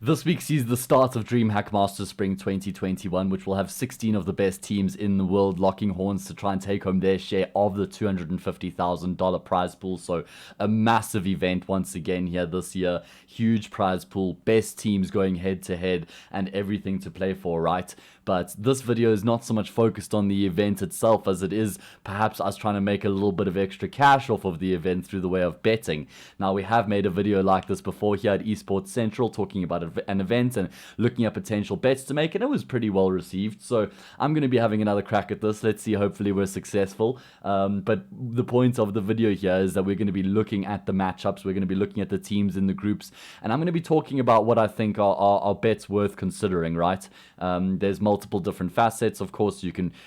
This week sees the start of DreamHack Masters Spring 2021, which will have 16 of the best teams in the world locking horns to try and take home their share of the $250,000 prize pool. So a massive event once again here this year. Huge prize pool, best teams going head to head, and everything to play for, right? But this video is not so much focused on the event itself as it is perhaps us trying to make a little bit of extra cash off of the event through the way of betting. Now, we have made a video like this before here at Esports Central talking about an event and looking at potential bets to make, and it was pretty well received. So I'm going to be having another crack at this. Let's see, hopefully we're successful. But the point of the video here is that we're going to be looking at the matchups, we're going to be looking at the teams in the groups, and I'm going to be talking about what I think are bets worth considering, right? There's multiple different facets. Of course,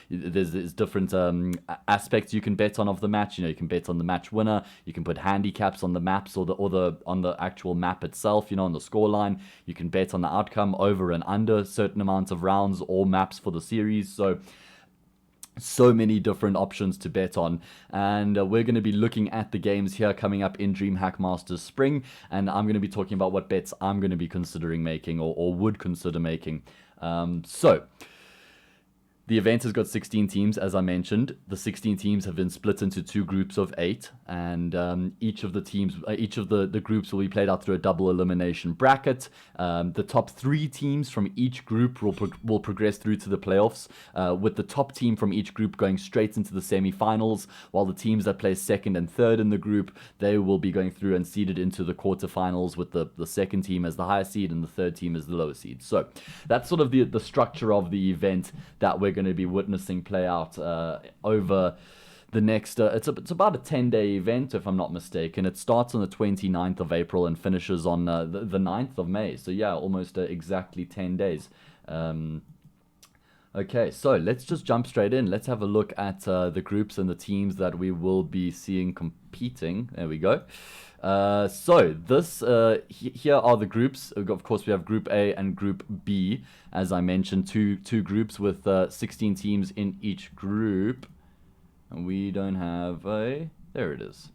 there's different aspects you can bet on of the match. You can bet on the match winner, you can put handicaps on the maps or on the actual map itself, on the scoreline. You can bet on the outcome over and under certain amounts of rounds or maps for the series. So many different options to bet on, and we're going to be looking at the games here coming up in DreamHack Masters Spring, and I'm going to be talking about what bets I'm going to be considering making or would consider making. The event has got 16 teams, as I mentioned. The 16 teams have been split into two groups of 8, and each of the groups will be played out through a double elimination bracket. The top 3 teams from each group will progress through to the playoffs, with the top team from each group going straight into the semi-finals, while the teams that place second and third in the group, they will be going through and seeded into the quarterfinals, with the second team as the higher seed and the third team as the lower seed. So that's sort of the structure of the event that we're going to be witnessing play out over the next it's about a 10-day event, if I'm not mistaken. It starts on the 29th of April and finishes on the 9th of May. So yeah, almost exactly 10 days. Okay, so let's just jump straight in. Let's have a look at the groups and the teams that we will be seeing competing. There we go. Here are the groups. Of course, we have Group A and Group B. As I mentioned, two groups with 16 teams in each group. And we don't have a... There it is.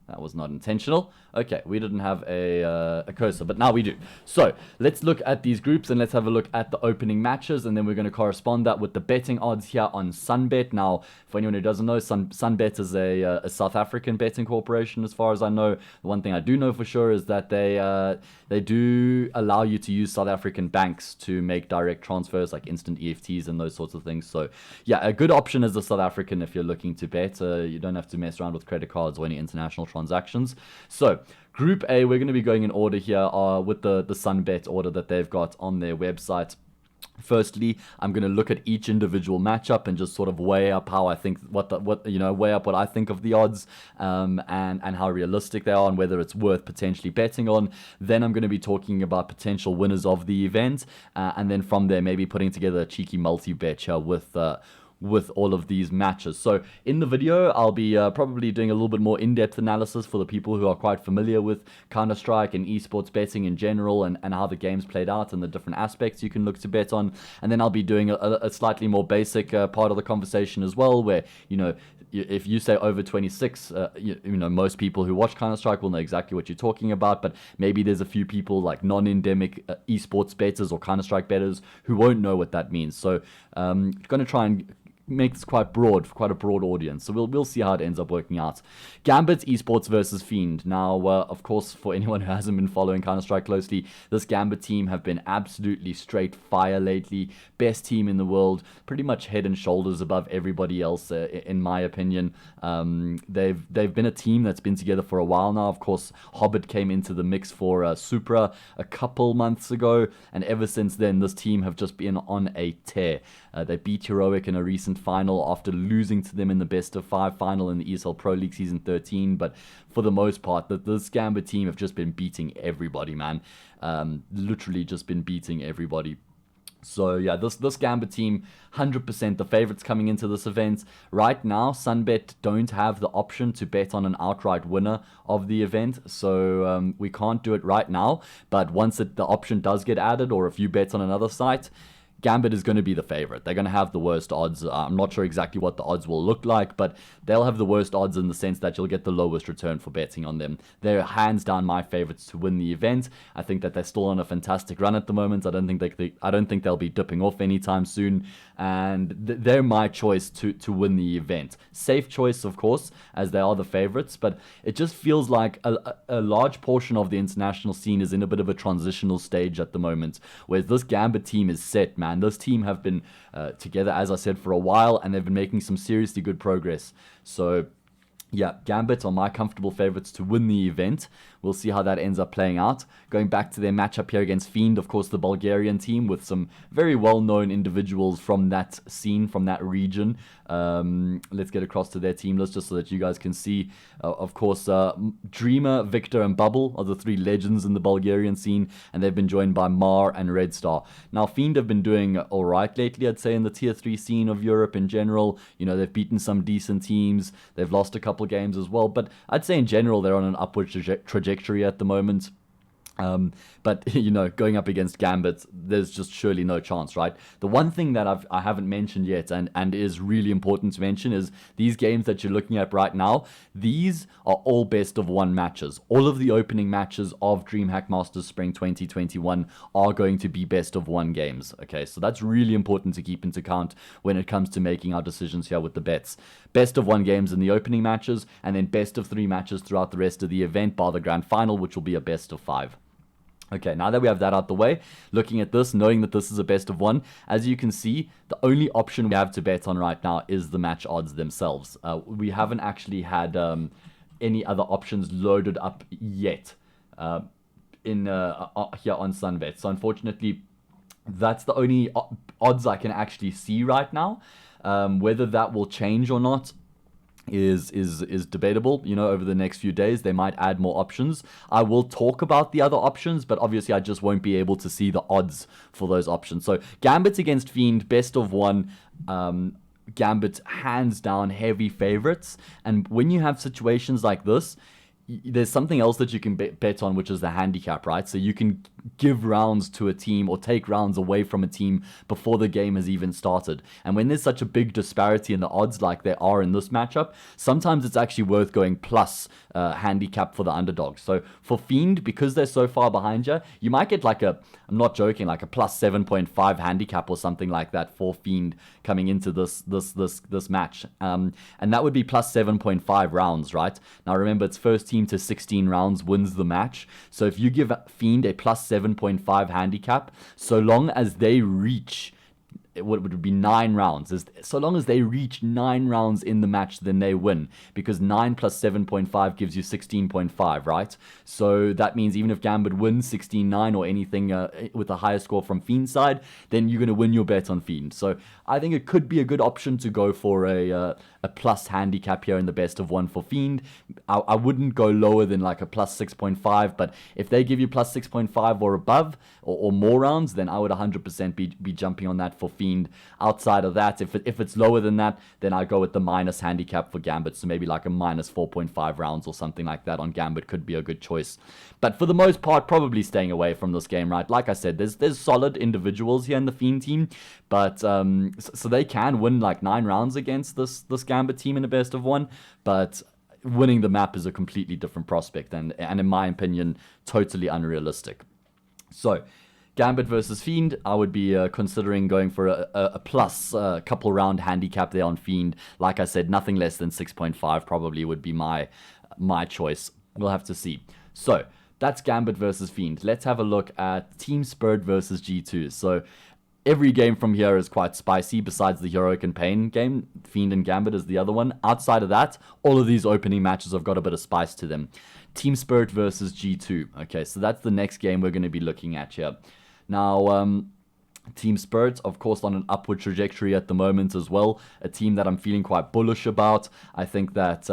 That was not intentional. Okay, we didn't have a cursor, but now we do. So let's look at these groups and let's have a look at the opening matches, and then we're going to correspond that with the betting odds here on Sunbet. Now, for anyone who doesn't know, Sunbet is a South African betting corporation, as far as I know. The one thing I do know for sure is that they do allow you to use South African banks to make direct transfers, like instant EFTs and those sorts of things. So yeah, a good option as a South African if you're looking to bet. You don't have to mess around with credit cards or any international transactions. So Group A, we're going to be going in order here with the Sunbet order that they've got on their website. Firstly, I'm going to look at each individual matchup and just sort of weigh up how I think weigh up what I think of the odds, and how realistic they are and whether it's worth potentially betting on. Then I'm going to be talking about potential winners of the event, and then from there maybe putting together a cheeky multi-bet here with all of these matches. So in the video, I'll be probably doing a little bit more in-depth analysis for the people who are quite familiar with Counter-Strike and esports betting in general, and how the game's played out and the different aspects you can look to bet on. And then I'll be doing a slightly more basic part of the conversation as well, where, if you say over 26, most people who watch Counter-Strike will know exactly what you're talking about, but maybe there's a few people like non-endemic esports bettors or Counter-Strike bettors who won't know what that means. So going to try and make this quite a broad audience. So we'll see how it ends up working out. Gambit Esports versus Fiend. Now, of course, for anyone who hasn't been following Counter-Strike closely, this Gambit team have been absolutely straight fire lately. Best team in the world, pretty much head and shoulders above everybody else, in my opinion. They've been a team that's been together for a while now. Of course, Hobbit came into the mix for Supra a couple months ago, and ever since then, this team have just been on a tear. They beat Heroic in a recent final after losing to them in the best of 5 final in the ESL Pro League Season 13, but for the most part, this Gambit team have just been beating everybody, man. Literally just been beating everybody. So yeah, this Gambit team, 100% the favorites coming into this event. Right now, Sunbet don't have the option to bet on an outright winner of the event, so we can't do it right now. But once the option does get added, or if you bet on another site, Gambit is going to be the favorite. They're going to have the worst odds. I'm not sure exactly what the odds will look like, but they'll have the worst odds in the sense that you'll get the lowest return for betting on them. They're hands down my favorites to win the event. I think that they're still on a fantastic run at the moment. I don't think they'll be dipping off anytime soon, and they're my choice to win the event. Safe choice, of course, as they are the favorites, but it just feels like a large portion of the international scene is in a bit of a transitional stage at the moment, whereas this Gambit team is set, man. This team have been together, as I said, for a while, and they've been making some seriously good progress. So yeah, Gambit are my comfortable favorites to win the event. We'll see how that ends up playing out. Going back to their matchup here against Fiend, of course, the Bulgarian team with some very well-known individuals from that scene, from that region. Let's get across to their team list just so that you guys can see. Of course, Dreamer, Victor, and Bubble are the three legends in the Bulgarian scene, and they've been joined by Mar and Red Star. Now, Fiend have been doing all right lately, I'd say, in the Tier 3 scene of Europe in general. You know, they've beaten some decent teams. They've lost a couple games as well, but I'd say in general they're on an upward trajectory at the moment. But, you know, going up against Gambit, there's just surely no chance, right? The one thing that I haven't mentioned yet and is really important to mention is these games that you're looking at right now, these are all best of one matches. All of the opening matches of DreamHack Masters Spring 2021 are going to be best of one games, okay? So that's really important to keep into account when it comes to making our decisions here with the bets. Best of one games in the opening matches, and then best of 3 matches throughout the rest of the event, bar the grand final, which will be a best of 5. Okay, now that we have that out the way, looking at this, knowing that this is a best of 1, as you can see, the only option we have to bet on right now is the match odds themselves. We haven't actually had any other options loaded up yet here on Sunbet. So unfortunately, that's the only odds I can actually see right now. Whether that will change or not is debatable. You know, over the next few days they might add more options. I will talk about the other options, but obviously I just won't be able to see the odds for those options. So Gambit against Fiend, best of 1. Gambit hands down heavy favorites, and when you have situations like this, there's something else that you can bet on, which is the handicap, right? So you can give rounds to a team or take rounds away from a team before the game has even started. And when there's such a big disparity in the odds like there are in this matchup, sometimes it's actually worth going plus handicap for the underdog. So for Fiend, because they're so far behind you, you might get like I'm not joking, like a plus 7.5 handicap or something like that for Fiend coming into this match. And that would be plus 7.5 rounds, right? Now remember, it's first team to 16 rounds wins the match. So if you give Fiend a plus 7.5 handicap, so long as they reach what would be 9 rounds, so long as they reach 9 rounds in the match, then they win, because 9 plus 7.5 gives you 16.5, right? So that means even if Gambit wins 16-9 or anything with a higher score from Fiend's side, then you're going to win your bet on Fiend. So I think it could be a good option to go for a plus handicap here in the best of 1 for Fiend. I wouldn't go lower than like a plus 6.5, but if they give you plus 6.5 or above or more rounds, then I would 100% be jumping on that for Fiend. Outside of that, if it's lower than that, then I go with the minus handicap for Gambit. So maybe like a minus 4.5 rounds or something like that on Gambit could be a good choice. But for the most part, probably staying away from this game, right? Like I said, there's solid individuals here in the Fiend team, but so they can win like 9 rounds against this Gambit team in a best of 1, but winning the map is a completely different prospect, and in my opinion, totally unrealistic. So Gambit versus Fiend, I would be considering going for a plus couple round handicap there on Fiend. Like I said, nothing less than 6.5 probably would be my choice. We'll have to see. So that's Gambit versus Fiend. Let's have a look at Team Spirit versus G2. So every game from here is quite spicy, besides the Heroic and Pain game. Fiend and Gambit is the other one. Outside of that, all of these opening matches have got a bit of spice to them. Team Spirit versus G2. Okay, so that's the next game we're going to be looking at here. Now, Team Spirit, of course, on an upward trajectory at the moment as well. A team that I'm feeling quite bullish about. I think that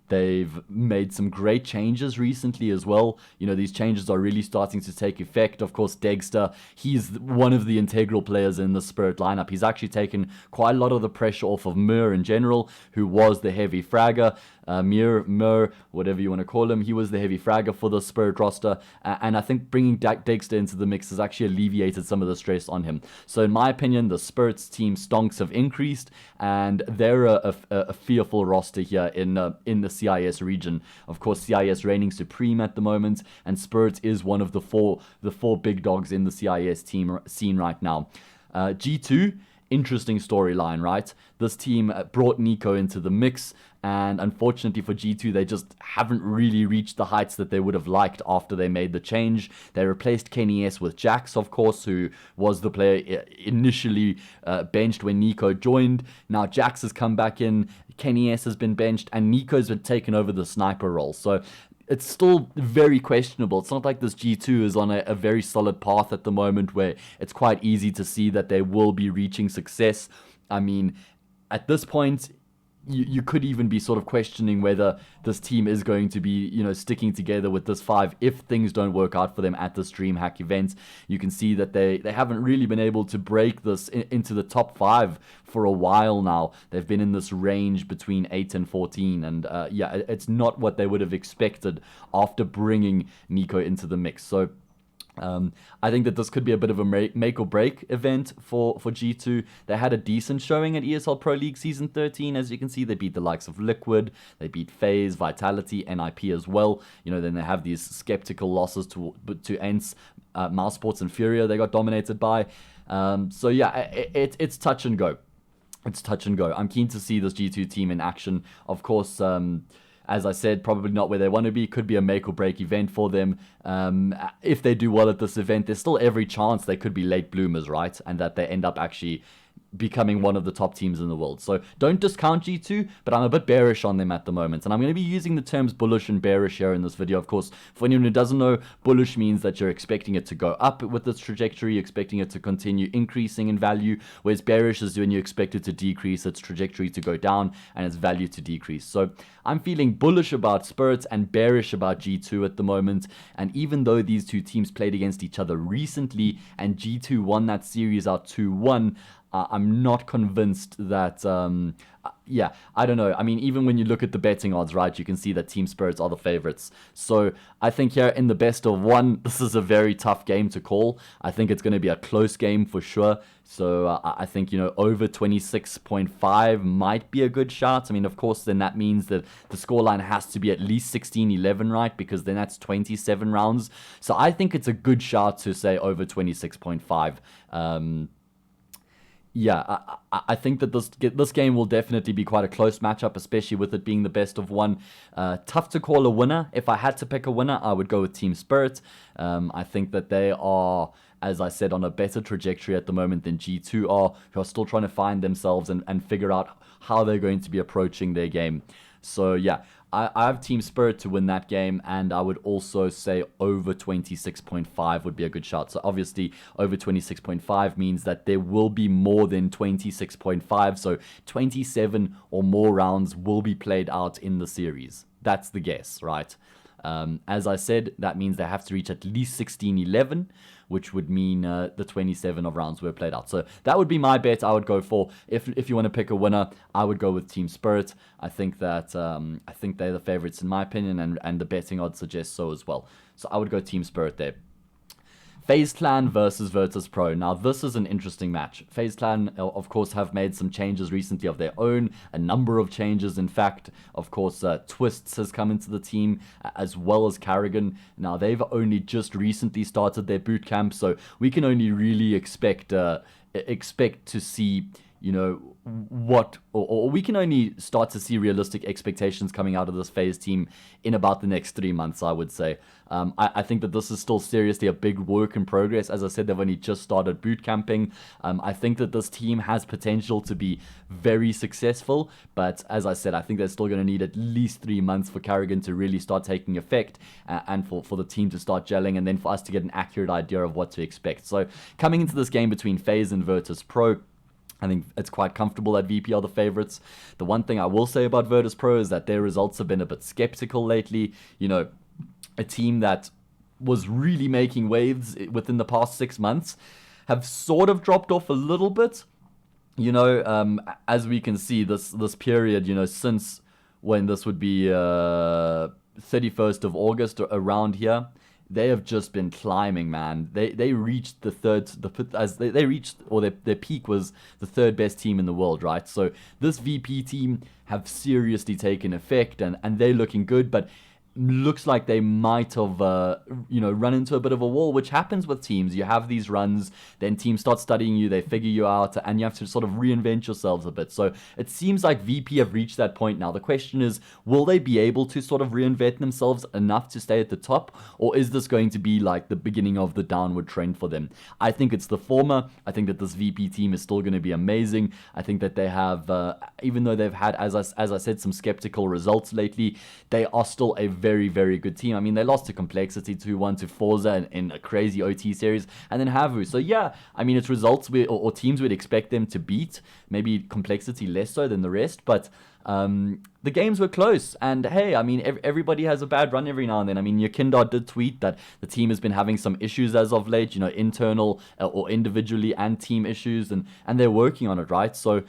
they've made some great changes recently as well. You know, these changes are really starting to take effect. Of course, Degster, he's one of the integral players in the Spirit lineup. He's actually taken quite a lot of the pressure off of Mur in general, who was the heavy fragger. Mir, whatever you want to call him. He was the heavy fragger for the Spirit roster, and I think bringing Dexter into the mix has actually alleviated some of the stress on him. So in my opinion, the Spirits team stonks have increased, and they're a fearful roster here in the CIS region. Of course, CIS reigning supreme at the moment, and Spirits is one of the four big dogs in the CIS team scene right now. G2, interesting storyline, right? This team brought Nico into the mix, and unfortunately for G2, they just haven't really reached the heights that they would have liked after they made the change. They replaced Kenny S with Jax, of course, who was the player initially benched when Nico joined. Now Jax has come back in, Kenny S has been benched, and Nico's been taken over the sniper role. So it's still very questionable. It's not like this G2 is on a very solid path at the moment where it's quite easy to see that they will be reaching success. I mean, at this point, you could even be sort of questioning whether this team is going to be, sticking together with this 5 if things don't work out for them at this DreamHack event. You can see that they haven't really been able to break this into the top 5 for a while now. They've been in this range between 8 and 14, and it's not what they would have expected after bringing Nico into the mix. So I think that this could be a bit of a make or break event for G2. They had a decent showing at ESL Pro League Season 13. As you can see, they beat the likes of Liquid, they beat FaZe, Vitality, NIP as well. Then they have these skeptical losses to ENCE, Mousesports, and Furia they got dominated by. It's touch and go. It's touch and go. I'm keen to see this G2 team in action. Of course, as I said, probably not where they want to be. Could be a make or break event for them. If they do well at this event, there's still every chance they could be late bloomers, right? And that they end up actually becoming one of the top teams in the world. So don't discount G2, but I'm a bit bearish on them at the moment. And I'm going to be using the terms bullish and bearish here in this video. Of course, for anyone who doesn't know, bullish means that you're expecting it to go up with this trajectory, expecting it to continue increasing in value, whereas bearish is when you expect it to decrease, its trajectory to go down, and its value to decrease. So I'm feeling bullish about Spirits and bearish about G2 at the moment. And even though these two teams played against each other recently and G2 won that series out 2-1, I'm not convinced that, I don't know. I mean, even when you look at the betting odds, right, you can see that Team Spirits are the favorites. So I think here in the best of one, this is a very tough game to call. I think it's going to be a close game for sure. So I think, over 26.5 might be a good shot. I mean, of course, then that means that the scoreline has to be at least 16-11, right? Because then that's 27 rounds. So I think it's a good shot to say over 26.5. I think that this game will definitely be quite a close matchup, especially with it being the best of one. Tough to call a winner. If I had to pick a winner, I would go with Team Spirit. I think that they are, as I said, on a better trajectory at the moment than G2 are, who are still trying to find themselves and figure out how they're going to be approaching their game. So I have Team Spirit to win that game, and I would also say over 26.5 would be a good shot. So obviously over 26.5 means that there will be more than 26.5, so 27 or more rounds will be played out in the series. That's the guess, right? As I said, that means they have to reach at least 16-11, which would mean the 27 of rounds were played out. So that would be my bet I would go for. If you want to pick a winner, I would go with Team Spirit. I think that I think they're the favorites in my opinion, and the betting odds suggest so as well. So I would go Team Spirit there. FaZe Clan versus Virtus Pro. Now, this is an interesting match. FaZe Clan, of course, have made some changes recently of their own. A number of changes, in fact. Of course, Twists has come into the team, as well as Carrigan. Now, they've only just recently started their boot camp, so we can only really expect to see, or we can only start to see realistic expectations coming out of this FaZe team in about the next 3 months, I would say. I think that this is still seriously a big work in progress. As I said, they've only just started boot camping. I think that this team has potential to be very successful, but as I said, I think they're still going to need at least 3 months for Carrigan to really start taking effect, and for the team to start gelling, and then for us to get an accurate idea of what to expect. So coming into this game between FaZe and Virtus Pro, I think it's quite comfortable that VP are the favorites. The one thing I will say about Virtus Pro is that their results have been a bit skeptical lately. A team that was really making waves within the past 6 months have sort of dropped off a little bit. As we can see, this period, since when this would be 31st of August, around here. They have just been climbing, man. They reached they reached, or their peak was the third best team in the world, right? So this VP team have seriously taken effect, and they're looking good, but looks like they might have run into a bit of a wall, which happens with teams. You have these runs, then teams start studying you, they figure you out, and you have to sort of reinvent yourselves a bit. So it seems like VP have reached that point now. The question is, will they be able to sort of reinvent themselves enough to stay at the top, or is this going to be like the beginning of the downward trend for them? I think it's the former. I think that this VP team is still going to be amazing. I think that they have, even though they've had, as I said, some skeptical results lately, they are still a very, very good team. I mean, they lost to Complexity 2-1 to Forza in a crazy OT series, and then Havu. So yeah, I mean, it's results or teams we'd expect them to beat. Maybe Complexity less so than the rest, but the games were close. And hey, I mean, everybody has a bad run every now and then. I mean, Yakindar did tweet that the team has been having some issues as of late, internal or individually and team issues, and they're working on it, right? So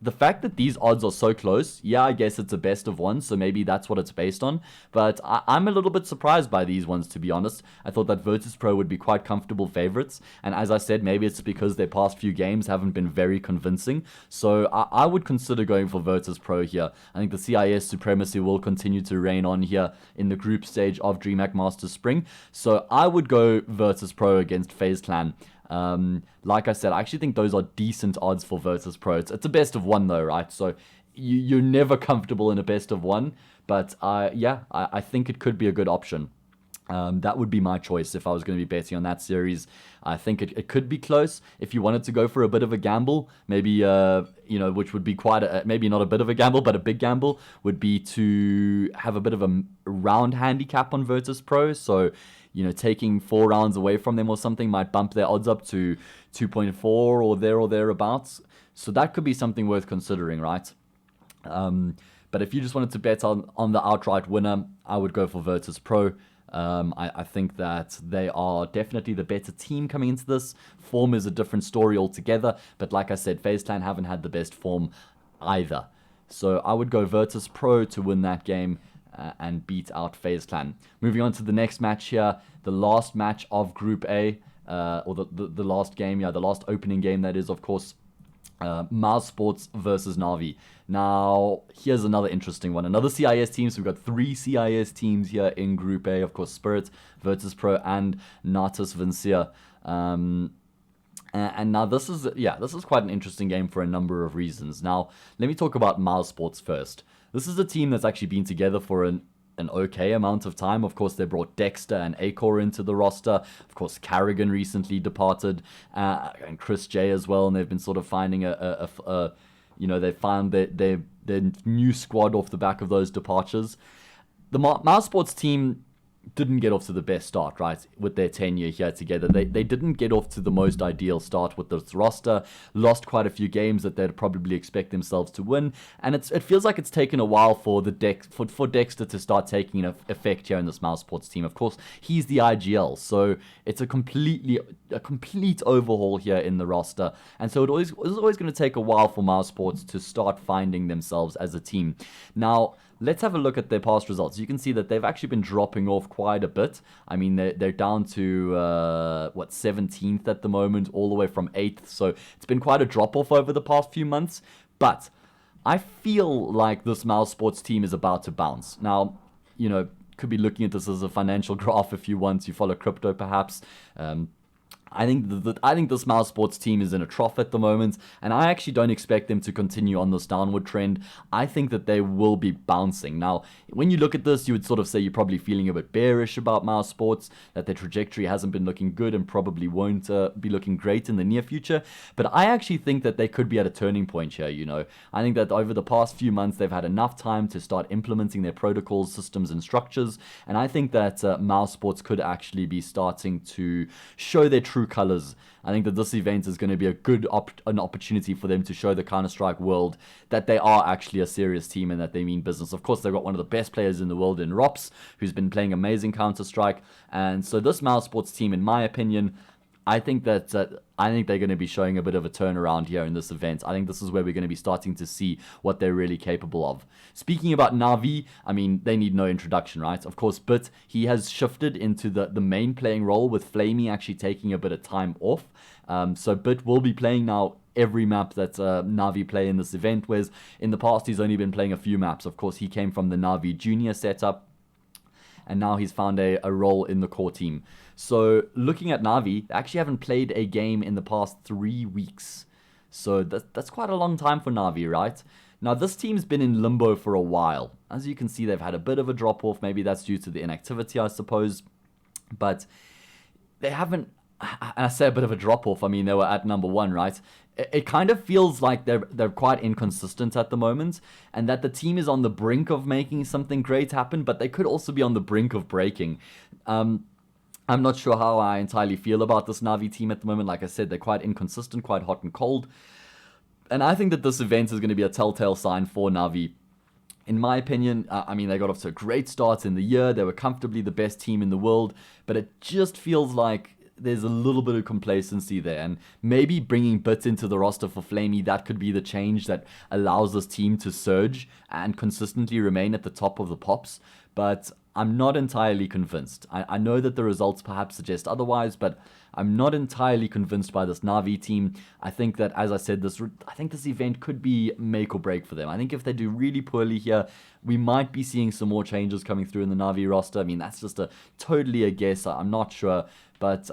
the fact that these odds are so close, yeah, I guess it's a best of one, so maybe that's what it's based on. But I'm a little bit surprised by these ones, to be honest. I thought that Virtus.pro would be quite comfortable favorites. And as I said, maybe it's because their past few games haven't been very convincing. So I would consider going for Virtus.pro here. I think the CIS supremacy will continue to reign on here in the group stage of DreamHack Masters Spring. So I would go Virtus.pro against FaZe Clan. Like I said, I actually think those are decent odds for Virtus.pro. It's a best of one though, right? So you're never comfortable in a best of one, but I think it could be a good option. That would be my choice if I was going to be betting on that series. I think it could be close. If you wanted to go for a bit of a gamble, maybe, which would be maybe not a bit of a gamble, but a big gamble, would be to have a bit of a round handicap on Virtus.pro. So, taking 4 rounds away from them or something might bump their odds up to 2.4 or thereabouts. So that could be something worth considering, right? But if you just wanted to bet on the outright winner, I would go for Virtus.pro. I think that they are definitely the better team coming into this. Form is a different story altogether, but like I said, FaZe Clan haven't had the best form either. So I would go Virtus.pro to win that game and beat out FaZe Clan. Moving on to the next match here, the last match of Group A, or the last game, the last opening game, that is, of course, Mouse Sports versus Navi. Now, here's another interesting one. Another CIS team. So we've got 3 CIS teams here in Group A. Of course, Spirit, Virtus.pro, and Natus Vincia. And now this is quite an interesting game for a number of reasons. Now, let me talk about Mouse Sports first. This is a team that's actually been together for an okay amount of time. Of course, they brought Dexter and Acor into the roster. Of course, Carrigan recently departed, and Chris J as well. And they've been sort of finding they found their new squad off the back of those departures. The Mouse Sports team didn't get off to the best start, right, with their tenure here together. They didn't get off to the most ideal start with this roster, lost quite a few games that they'd probably expect themselves to win, and it feels like it's taken a while for for Dexter to start taking an effect here in this Mouse Sports team. Of course, he's the IGL, so it's a complete overhaul here in the roster, and so it's always going to take a while for Mouse Sports to start finding themselves as a team. Now, let's have a look at their past results. You can see that they've actually been dropping off quite a bit. I mean, they're down to, 17th at the moment, all the way from 8th. So it's been quite a drop-off over the past few months. But I feel like this Mouse Sports team is about to bounce. Now, could be looking at this as a financial graph if you want. You follow crypto, perhaps. I think this Mouse Sports team is in a trough at the moment, and I actually don't expect them to continue on this downward trend. I think that they will be bouncing. Now, when you look at this, you would sort of say you're probably feeling a bit bearish about Mouse Sports, that their trajectory hasn't been looking good and probably won't be looking great in the near future. But I actually think that they could be at a turning point here, I think that over the past few months, they've had enough time to start implementing their protocols, systems, and structures, and I think that Mouse Sports could actually be starting to show their true colors. I think that this event is going to be a good an opportunity for them to show the Counter-Strike world that they are actually a serious team and that they mean business. Of course, they've got one of the best players in the world in Rops, who's been playing amazing Counter-Strike. And so this Mouse Sports team, in my opinion, I think that I think they're going to be showing a bit of a turnaround here in this event. I think this is where we're going to be starting to see what they're really capable of. Speaking about Na'Vi, I mean, they need no introduction, right? Of course, but he has shifted into the main playing role, with Flamey actually taking a bit of time off. So Bit will be playing now every map that Na'Vi play in this event, whereas in the past he's only been playing a few maps. Of course, he came from the Na'Vi Junior setup, and now he's found a role in the core team. So looking at Na'Vi, they actually haven't played a game in the past 3 weeks. So that's quite a long time for Na'Vi, right? Now, this team's been in limbo for a while. As you can see, they've had a bit of a drop-off. Maybe that's due to the inactivity, I suppose. But they haven't... And I say a bit of a drop-off. I mean, they were at number 1, right? It kind of feels like they're quite inconsistent at the moment, and that the team is on the brink of making something great happen, but they could also be on the brink of breaking. I'm not sure how I entirely feel about this Na'Vi team at the moment. Like I said, they're quite inconsistent, quite hot and cold. And I think that this event is going to be a telltale sign for Na'Vi. In my opinion, I mean, they got off to a great start in the year. They were comfortably the best team in the world, but it just feels like there's a little bit of complacency there, and maybe bringing Bits into the roster for Flamey, that could be the change that allows this team to surge and consistently remain at the top of the pops. But I'm not entirely convinced. I know that the results perhaps suggest otherwise, but I'm not entirely convinced by this Na'Vi team. I think that, as I said, I think this event could be make or break for them. I think if they do really poorly here, we might be seeing some more changes coming through in the Na'Vi roster. I mean, that's just totally a guess. I'm not sure. But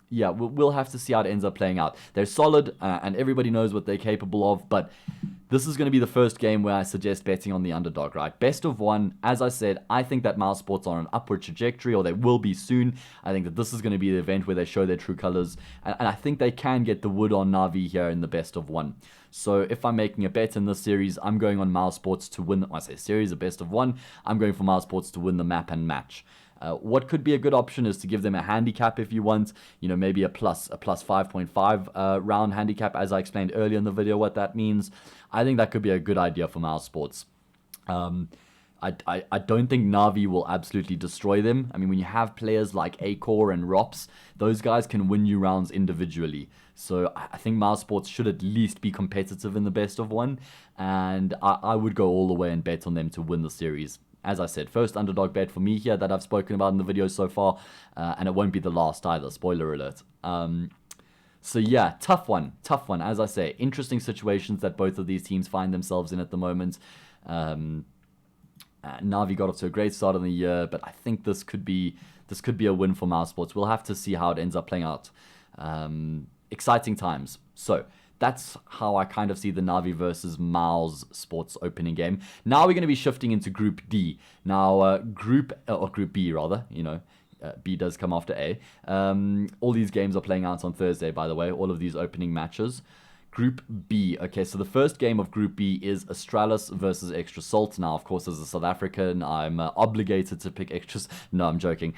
yeah, we'll have to see how it ends up playing out. They're solid, and everybody knows what they're capable of, but this is going to be the first game where I suggest betting on the underdog, right? Best of 1, as I said, I think that Mouse Sports are on an upward trajectory, or they will be soon. I think that this is going to be the event where they show their true colors, and I think they can get the wood on Na'Vi here in the best of 1. So if I'm making a bet in this series, I'm going on Mouse Sports to win. I say series, a best of 1. I'm going for Mouse Sports to win the map and match. What could be a good option is to give them a handicap if you want, maybe a plus 5.5 round handicap, as I explained earlier in the video what that means. I think that could be a good idea for Mouse Sports. I don't think Na'Vi will absolutely destroy them. I mean, when you have players like Acor and Rops, those guys can win you rounds individually. So I think Mouse Sports should at least be competitive in the best of 1, and I would go all the way and bet on them to win the series. As I said, first underdog bet for me here that I've spoken about in the video so far, and it won't be the last either, spoiler alert. So yeah, tough one, as I say. Interesting situations that both of these teams find themselves in at the moment. Na'Vi got off to a great start in the year, but I think this could be a win for Mouse Sports. We'll have to see how it ends up playing out. Exciting times. So that's how I kind of see the Na'Vi versus Mouse Sports opening game. Now we're going to be shifting into Group D. Now, Group B, rather, B does come after A. All these games are playing out on Thursday, by the way, all of these opening matches. Group B. Okay, so the first game of Group B is Astralis versus Extra Salt. Now, of course, as a South African, I'm obligated to pick Extras. No, I'm joking.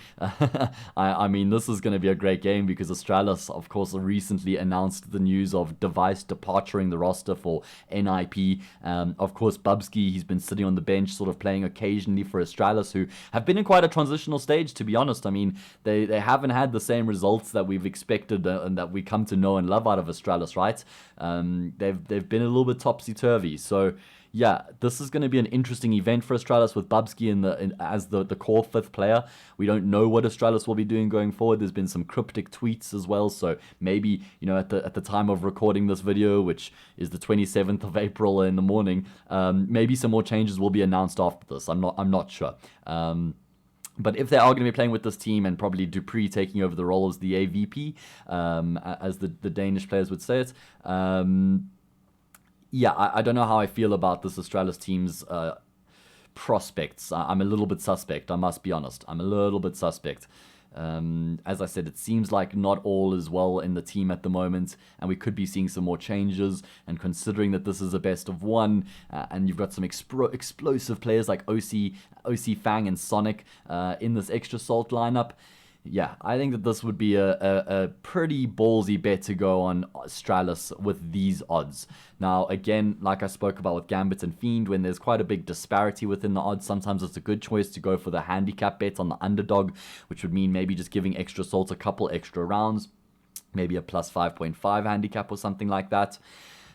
I mean, this is going to be a great game because Astralis, of course, recently announced the news of Device departing the roster for NIP. Of course, Bubsky, he's been sitting on the bench, sort of playing occasionally for Astralis, who have been in quite a transitional stage, to be honest. I mean, they haven't had the same results that we've expected and that we come to know and love out of Astralis, right? They've been a little bit topsy-turvy. So, yeah, this is going to be an interesting event for Astralis with Bubsky as the core 5th player. We don't know what Astralis will be doing going forward. There's been some cryptic tweets as well. So maybe, at the time of recording this video, which is the 27th of April in the morning, maybe some more changes will be announced after this. I'm not sure. But if they are going to be playing with this team, and probably Dupree taking over the role as the AVP, as the Danish players would say it, yeah, I don't know how I feel about this Astralis team's prospects. I'm a little bit suspect, I must be honest. I'm a little bit suspect. As I said, it seems like not all is well in the team at the moment, and we could be seeing some more changes. And considering that this is a best of 1, and you've got some explosive players like OC Fang and Sonic in this Extra Salt lineup, yeah, I think that this would be a pretty ballsy bet to go on Astralis with these odds. Now, again, like I spoke about with Gambit and Fiend, when there's quite a big disparity within the odds, sometimes it's a good choice to go for the handicap bet on the underdog, which would mean maybe just giving Extra Salt a couple extra rounds. maybe a plus 5.5 handicap or something like that.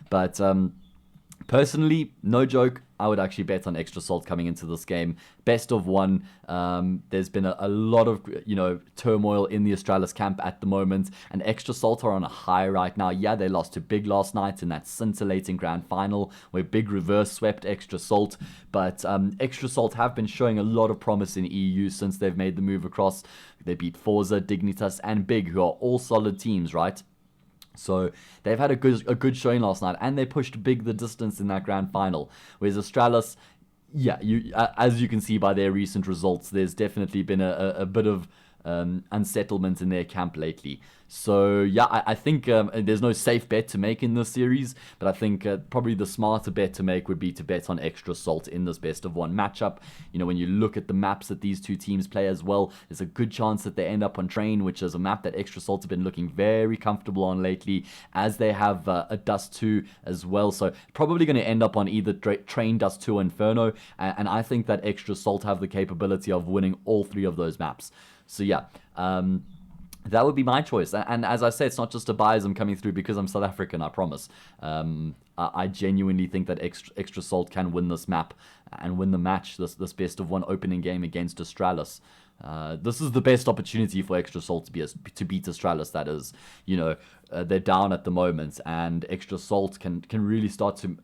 But personally, no joke, I would actually bet on Extra Salt coming into this game. Best of one. There's been a lot of turmoil in the Australis camp at the moment, and Extra Salt are on a high right now. Yeah, they lost to Big last night in that scintillating grand final where Big reverse swept Extra Salt, but Extra Salt have been showing a lot of promise in EU since they've made the move across. They beat Forza, Dignitas, and Big, who are all solid teams, right? So they've had a good showing last night, and they pushed Big the distance in that grand final. Whereas Australis, yeah, as you can see by their recent results, there's definitely been a bit of unsettlement in their camp lately. So yeah, I think there's no safe bet to make in this series, but I think probably the smarter bet to make would be to bet on Extra Salt in this best of one matchup. When you look at the maps that these two teams play as well, there's a good chance that they end up on Train, which is a map that Extra Salt have been looking very comfortable on lately, as they have a Dust 2 as well. So probably going to end up on either Train, Dust 2, or Inferno, and I think that Extra Salt have the capability of winning all three of those maps. So yeah, that would be my choice. And as I said, it's not just a biasm coming through because I'm South African, I promise. I genuinely think that Extra Salt can win this map and win the match, this best of one opening game against Australis. This is the best opportunity for Extra Salt to beat Australis, that is. They're down at the moment, and Extra Salt can really start to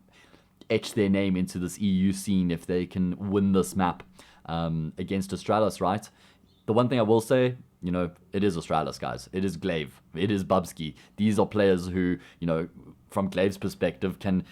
etch their name into this EU scene if they can win this map against Australis, right? The one thing I will say, it is Australis, guys. It is Glaive. It is Bubsky. These are players who, from Glaive's perspective, can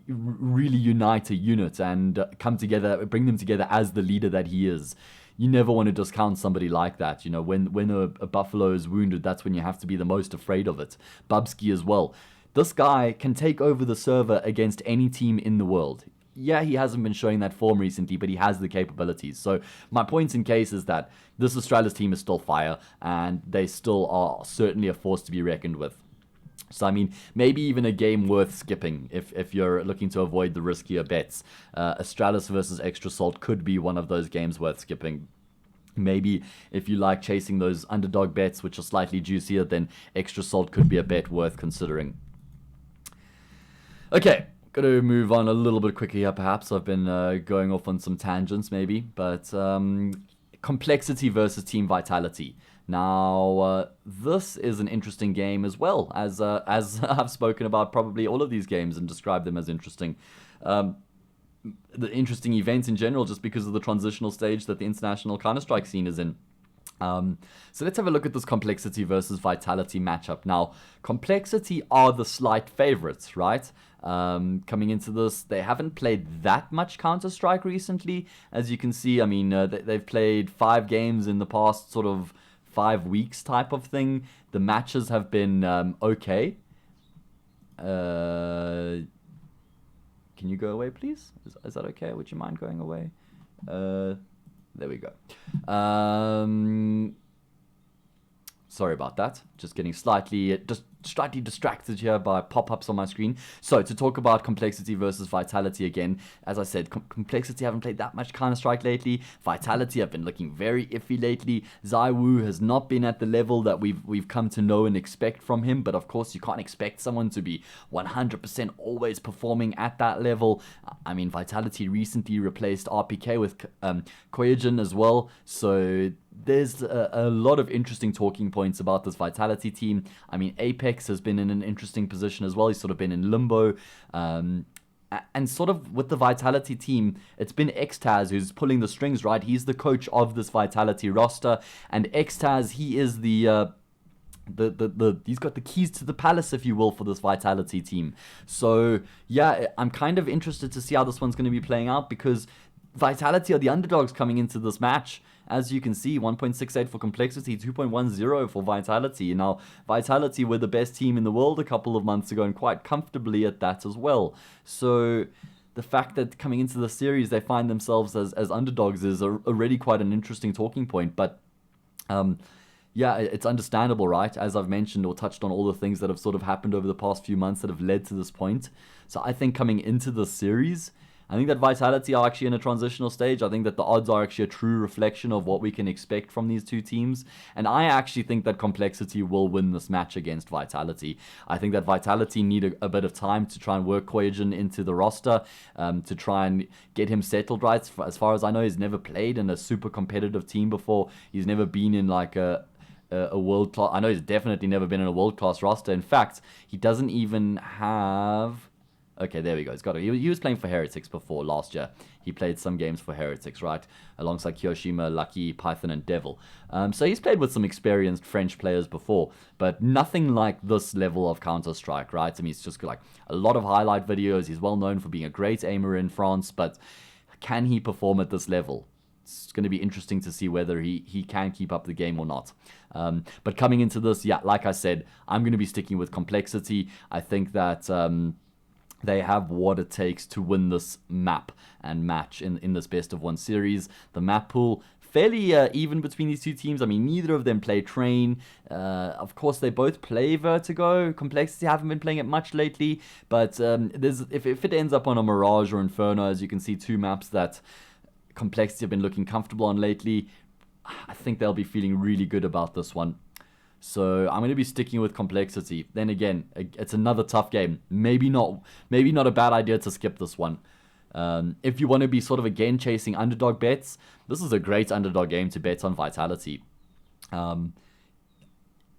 really unite a unit and come together, bring them together as the leader that he is. You never want to discount somebody like that. When a buffalo is wounded, that's when you have to be the most afraid of it. Bubsky as well. This guy can take over the server against any team in the world. Yeah, he hasn't been showing that form recently, but he has the capabilities. So my point in case is that this Australis team is still fire, and they still are certainly a force to be reckoned with. So, I mean, maybe even a game worth skipping if you're looking to avoid the riskier bets. Australis versus Extra Salt could be one of those games worth skipping. Maybe if you like chasing those underdog bets, which are slightly juicier, then Extra Salt could be a bet worth considering. Okay. Got to move on a little bit quicker here, perhaps. I've been going off on some tangents, maybe. But complexity versus team vitality. Now, this is an interesting game as well, as I've spoken about probably all of these games and described them as interesting. The interesting events in general, just because of the transitional stage that the international Counter-Strike scene is in. So let's have a look at this complexity versus vitality matchup. Now, complexity are the slight favorites, right? Coming into this, they haven't played that much Counter-Strike recently. As you can see, I mean, they've played 5 games in the past sort of 5 weeks type of thing. The matches have been okay. Can you go away, please? Is that okay? Would you mind going away? There we go. Sorry about that. Just getting slightly distracted here by pop-ups on my screen. So, to talk about complexity versus vitality again, as I said, complexity haven't played that much Counter-Strike lately. Vitality have been looking very iffy lately. ZywOo has not been at the level that we've come to know and expect from him, but of course you can't expect someone to be 100% always performing at that level. I mean, Vitality recently replaced RPK with Koyajin as well, so there's a lot of interesting talking points about this Vitality team. I mean, Apex has been in an interesting position as well. He's sort of been in limbo. And sort of with the Vitality team, it's been Xtaz who's pulling the strings, right? He's the coach of this Vitality roster. And Xtaz, he is he's got the keys to the palace, if you will, for this Vitality team. So, yeah, I'm kind of interested to see how this one's going to be playing out, because Vitality are the underdogs coming into this match. As you can see, 1.68 for complexity, 2.10 for Vitality. Now, Vitality were the best team in the world a couple of months ago, and quite comfortably at that as well. So the fact that coming into the series they find themselves as underdogs is already quite an interesting talking point. But yeah, it's understandable, right? As I've mentioned or touched on all the things that have sort of happened over the past few months that have led to this point. So I think coming into the series, I think that Vitality are actually in a transitional stage. I think that the odds are actually a true reflection of what we can expect from these two teams. And I actually think that Complexity will win this match against Vitality. I think that Vitality need a bit of time to try and work Koyajin into the roster, to try and get him settled right. As far as I know, he's never played in a super competitive team before. He's never been in like a world class. I know he's definitely never been in a world class roster. In fact, he doesn't even have. Okay, there we go. He's got it. He was playing for Heretics before last year. He played some games for Heretics, right? Alongside Kyoshima, Lucky, Python, and Devil. So he's played with some experienced French players before, but nothing like this level of Counter-Strike, right? I mean, it's just like a lot of highlight videos. He's well known for being a great aimer in France, but can he perform at this level? It's going to be interesting to see whether he can keep up the game or not. But coming into this, yeah, like I said, I'm going to be sticking with Complexity. I think that they have what it takes to win this map and match in this best of one series. The map pool, fairly even between these two teams. I mean, neither of them play Train. Of course, they both play Vertigo. Complexity haven't been playing it much lately, but if it ends up on a Mirage or Inferno, as you can see, two maps that Complexity have been looking comfortable on lately, I think they'll be feeling really good about this one. So I'm going to be sticking with Complexity. Then again, it's another tough game. Maybe not a bad idea to skip this one. If you want to be sort of again chasing underdog bets, this is a great underdog game to bet on Vitality. You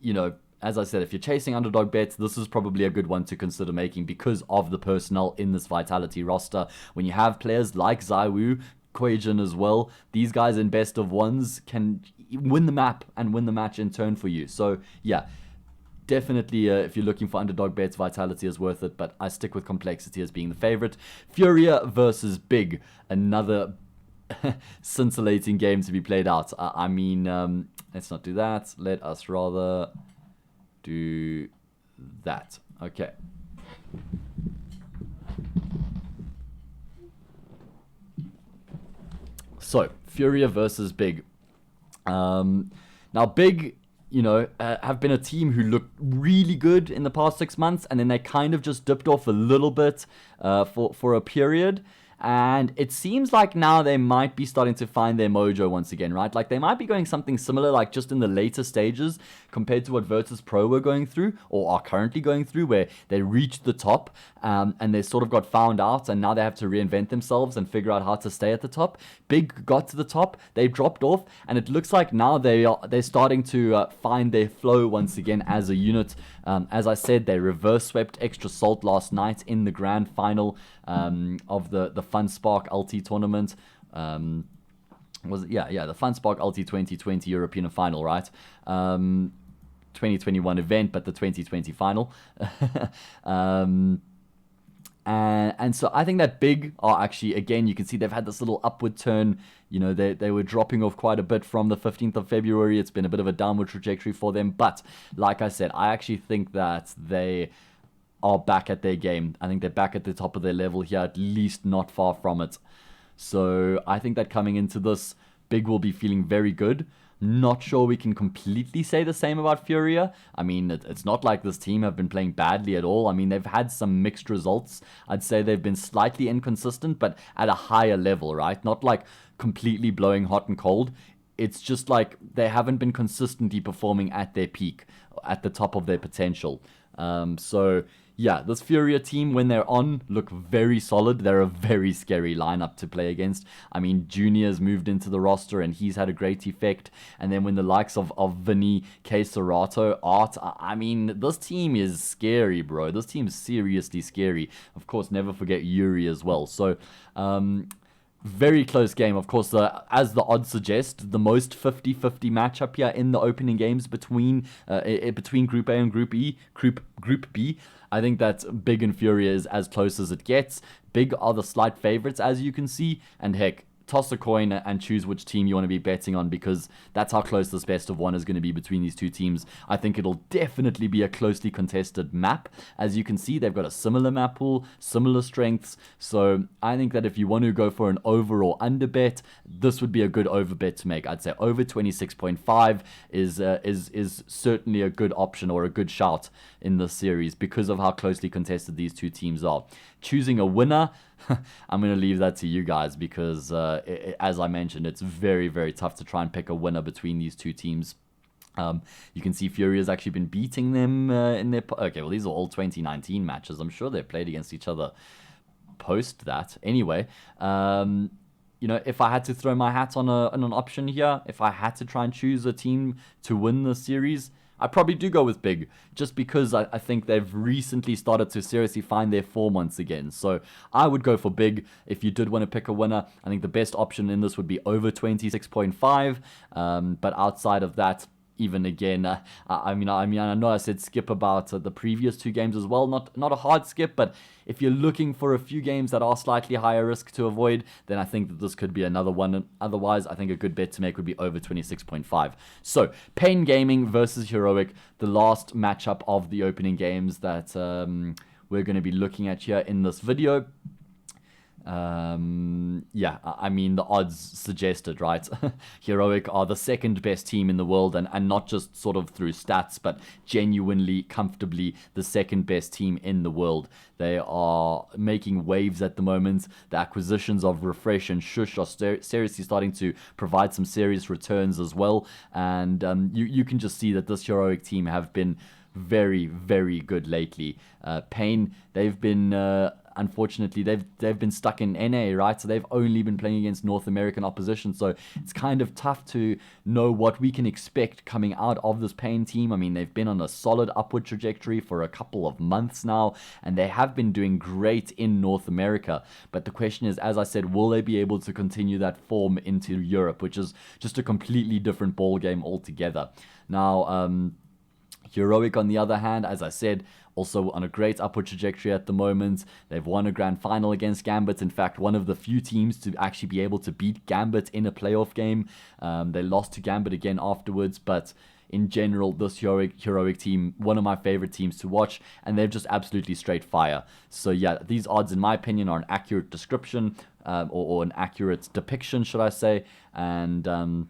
know, as I said, if you're chasing underdog bets, this is probably a good one to consider making because of the personnel in this Vitality roster. When you have players like Zywoo, Koyajin as well, these guys in best of ones can win the map and win the match in turn for you. So yeah, definitely if you're looking for underdog bets, Vitality is worth it, but I stick with Complexity as being the favorite. Furia versus Big, another scintillating game to be played out. I mean, let's not do that. Let us rather do that. Okay. So, Furia versus Big. Now, Big, you know, have been a team who looked really good in the past 6 months, and then they kind of just dipped off a little bit for a period. And it seems like now they might be starting to find their mojo once again, right? Like they might be going something similar, like just in the later stages compared to what Virtus Pro were going through or are currently going through, where they reached the top and they sort of got found out and now they have to reinvent themselves and figure out how to stay at the top. Big got to the top, they dropped off, and it looks like now they're starting to find their flow once again as a unit. As I said, they reverse swept Extra Salt last night in the grand final of the FunSpark Ulti tournament. Was it? Yeah, the FunSpark Ulti 2020 European final, right? 2021 event, but the 2020 final. And so I think that Big are actually, again, you can see they've had this little upward turn. You know, they were dropping off quite a bit from the 15th of February. It's been a bit of a downward trajectory for them. But like I said, I actually think that they are back at their game. I think they're back at the top of their level here, at least not far from it. So I think that coming into this, Big will be feeling very good. Not sure we can completely say the same about Furia. I mean, it's not like this team have been playing badly at all. I mean, they've had some mixed results. I'd say they've been slightly inconsistent, but at a higher level, right? Not like completely blowing hot and cold. It's just like they haven't been consistently performing at their peak, at the top of their potential. So yeah, this Furia team, when they're on, look very solid. They're a very scary lineup to play against. I mean, Junior's moved into the roster and he's had a great effect. And then when the likes of Vinny, K. Serato, Art, I mean, this team is scary, bro. This team is seriously scary. Of course, never forget Yuri as well. So, very close game. Of course, as the odds suggest, the most 50-50 matchup here in the opening games between Group A and Group B. I think that Big and Furia is as close as it gets. Big are the slight favorites, as you can see. And heck, toss a coin and choose which team you want to be betting on, because that's how close this best of one is going to be between these two teams. I think it'll definitely be a closely contested map. As you can see, they've got a similar map pool, similar strengths. So I think that if you want to go for an over or under bet, this would be a good over bet to make. I'd say over 26.5 is certainly a good option or a good shout in this series because of how closely contested these two teams are. Choosing a winner, I'm going to leave that to you guys because, as I mentioned, it's very, very tough to try and pick a winner between these two teams. You can see Fury has actually been beating them in their... Okay, well, these are all 2019 matches. I'm sure they've played against each other post that. Anyway, you know, if I had to throw my hat on an option here, if I had to try and choose a team to win the series, I probably do go with Big, just because I think they've recently started to seriously find their form once again. So I would go for Big if you did want to pick a winner. I think the best option in this would be over 26.5, but outside of that, even again, I mean, I know I said skip about the previous two games as well. Not a hard skip, but if you're looking for a few games that are slightly higher risk to avoid, then I think that this could be another one. Otherwise, I think a good bet to make would be over 26.5. So, Pain Gaming versus Heroic, the last matchup of the opening games that we're going to be looking at here in this video. Yeah, I mean, the odds suggested, right? Heroic are the second best team in the world, and not just sort of through stats, but genuinely, comfortably the second best team in the world. They are making waves at the moment. The acquisitions of Refresh and Shush are seriously starting to provide some serious returns as well. And you can just see that this Heroic team have been very, very good lately. Pain, they've been... Unfortunately, they've been stuck in NA, right? So they've only been playing against North American opposition. So it's kind of tough to know what we can expect coming out of this Pain team. I mean, they've been on a solid upward trajectory for a couple of months now, and they have been doing great in North America. But the question is, as I said, will they be able to continue that form into Europe, which is just a completely different ball game altogether. Now, Heroic, on the other hand, as I said, also on a great upward trajectory at the moment. They've won a grand final against Gambit. In fact, one of the few teams to actually be able to beat Gambit in a playoff game. They lost to Gambit again afterwards, but in general, this Heroic team, one of my favorite teams to watch, and they're just absolutely straight fire. So yeah, these odds, in my opinion, are an accurate description, or an accurate depiction, should I say, and...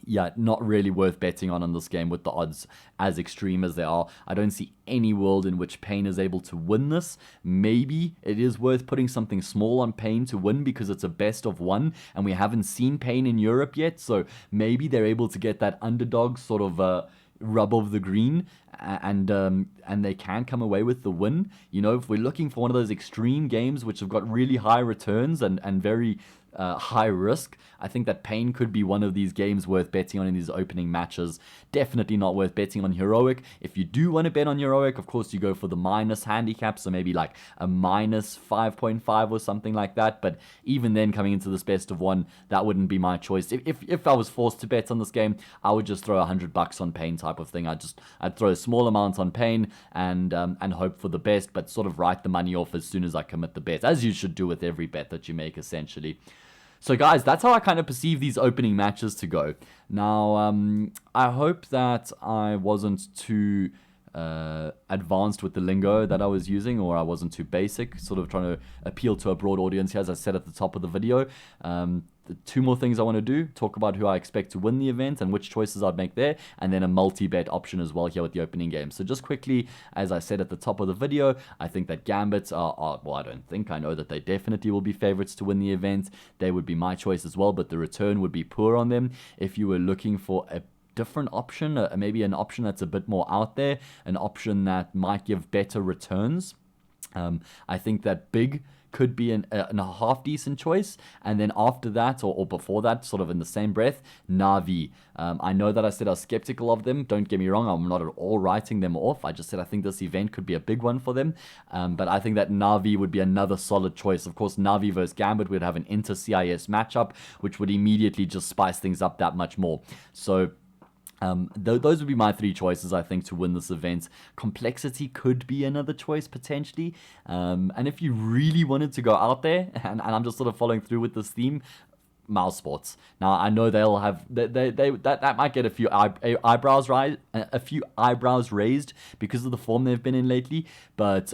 yeah, not really worth betting on this game with the odds as extreme as they are. I don't see any world in which Pain is able to win this. Maybe it is worth putting something small on Pain to win because it's a best of one, and we haven't seen Pain in Europe yet, so maybe they're able to get that underdog sort of rub of the green, and they can come away with the win. You know, if we're looking for one of those extreme games which have got really high returns and very high risk, I think that Pain could be one of these games worth betting on in these opening matches. Definitely not worth betting on Heroic. If you do want to bet on Heroic, of course you go for the minus handicap, so maybe like a minus 5.5 or something like that. But even then, coming into this best of one, that wouldn't be my choice. If I was forced to bet on this game, I would just throw $100 on Pain type of thing. I'd throw a small amount on Pain and hope for the best, but sort of write the money off as soon as I commit the bet, as you should do with every bet that you make, essentially. So guys, that's how I kind of perceive these opening matches to go. Now, I hope that I wasn't too advanced with the lingo that I was using, or I wasn't too basic, sort of trying to appeal to a broad audience here, as I said at the top of the video. The two more things I want to do, talk about who I expect to win the event and which choices I'd make there, and then a multi-bet option as well here with the opening game. So just quickly, as I said at the top of the video, I think that Gambits are well, I know that they definitely will be favorites to win the event. They would be my choice as well, but the return would be poor on them. If you were looking for a different option, maybe an option that's a bit more out there, an option that might give better returns, I think that Big could be a half decent choice, and then after that, or before that, sort of in the same breath, Na'Vi. I know that I said I was skeptical of them. Don't get me wrong, I'm not at all writing them off. I just said I think this event could be a big one for them, but I think that Na'Vi would be another solid choice. Of course, Na'Vi versus Gambit would have an inter-CIS matchup, which would immediately just spice things up that much more. So those would be my three choices, I think, to win this event. Complexity could be another choice, potentially. And if you really wanted to go out there, and I'm just sort of following through with this theme, Mouse Sports. Now, I know they'll have that might get a few eyebrows raised because of the form they've been in lately. But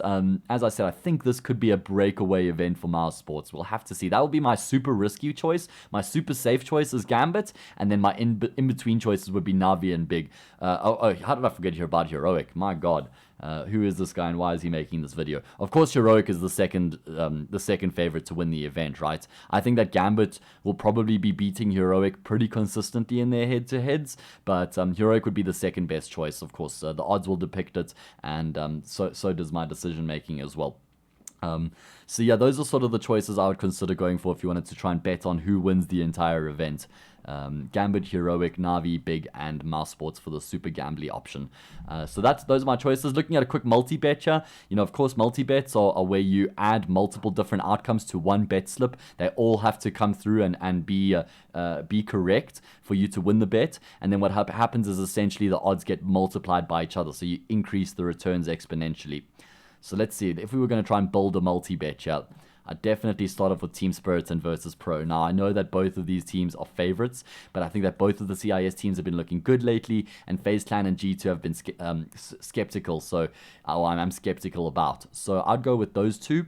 as I said, I think this could be a breakaway event for Mouse Sports. We'll have to see. That will be my super risky choice. My super safe choice is Gambit, and then my in between choices would be Na'Vi and Big. How did I forget here about Heroic? My God. Who is this guy and why is he making this video? Of course, Heroic is the second favorite to win the event, right? I think that Gambit will probably be beating Heroic pretty consistently in their head-to-heads, but Heroic would be the second best choice, of course. The odds will depict it, and so does my decision-making as well. So yeah, those are sort of the choices I would consider going for if you wanted to try and bet on who wins the entire event. Gambit, Heroic, Navi, Big, and Mouse Sports for the super gambly option. So those are my choices. Looking at a quick multi-bet here, of course, multi-bets are where you add multiple different outcomes to one bet slip. They all have to come through and be correct for you to win the bet. And then what happens is essentially the odds get multiplied by each other, so you increase the returns exponentially. So let's see, if we were going to try and build a multi-bet here, I'd definitely start off with Team Spirit and Versus Pro. Now, I know that both of these teams are favorites, but I think that both of the CIS teams have been looking good lately, and FaZe Clan and G2 have been skeptical, so I'm skeptical about. So I'd go with those two.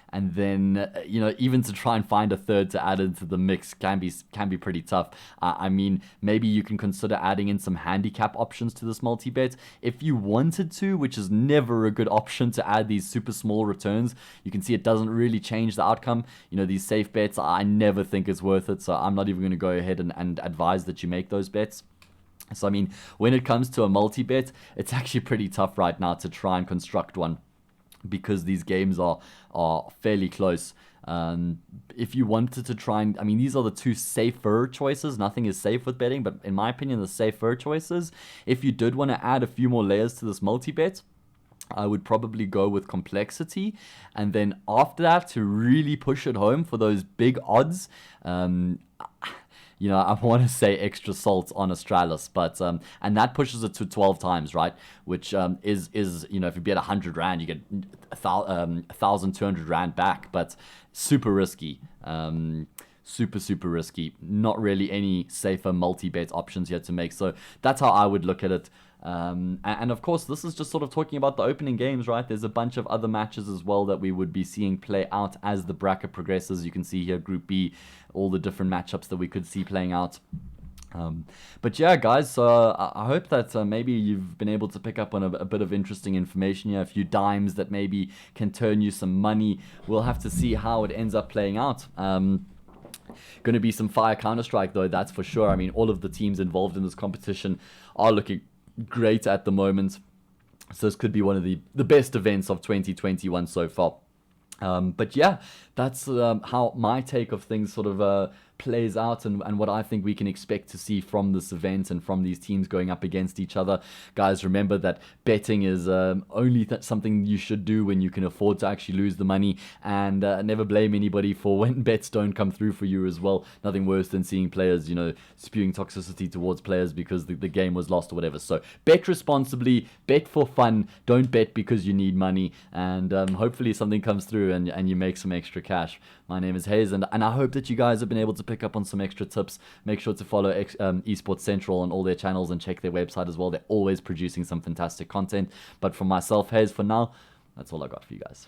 And then, even to try and find a third to add into the mix can be pretty tough. I mean, maybe you can consider adding in some handicap options to this multi-bet. If you wanted to, which is never a good option to add these super small returns, you can see it doesn't really change the outcome. These safe bets, I never think it's worth it, so I'm not even going to go ahead and advise that you make those bets. So, I mean, when it comes to a multi-bet, it's actually pretty tough right now to try and construct one, because these games are fairly close. If you wanted to try and, these are the two safer choices. Nothing is safe with betting, but in my opinion, the safer choices. If you did want to add a few more layers to this multi-bet, I would probably go with complexity, and then after that, to really push it home for those big odds, I want to say extra salt on Astralis, but and that pushes it to 12 times, right? Which is if you bet 100 Rand, you get 1,200 Rand back, but super risky. Super risky. Not really any safer multi-bet options here to make. So that's how I would look at it. And of course, this is just sort of talking about the opening games, right? There's a bunch of other matches as well that we would be seeing play out as the bracket progresses. You can see here, Group B, all the different matchups that we could see playing out. But yeah, guys, so I hope that maybe you've been able to pick up on a bit of interesting information here, a few dimes that maybe can turn you some money. We'll have to see how it ends up playing out. Going to be some fire Counter-Strike, though, that's for sure. I mean, all of the teams involved in this competition are looking great at the moment, so this could be one of the best events of 2021 so far. But yeah, that's how my take of things sort of plays out, and what I think we can expect to see from this event and from these teams going up against each other. Guys, remember that betting is only something you should do when you can afford to actually lose the money, and never blame anybody for when bets don't come through for you as well. Nothing worse than seeing players, spewing toxicity towards players because the game was lost or whatever. So bet responsibly, bet for fun, don't bet because you need money, and hopefully something comes through and you make some extra cash. My name is Haze, and I hope that you guys have been able to pick up on some extra tips. Make sure to follow Esports Central on all their channels and check their website as well. They're always producing some fantastic content. But from myself, Haze, for now, that's all I got for you guys.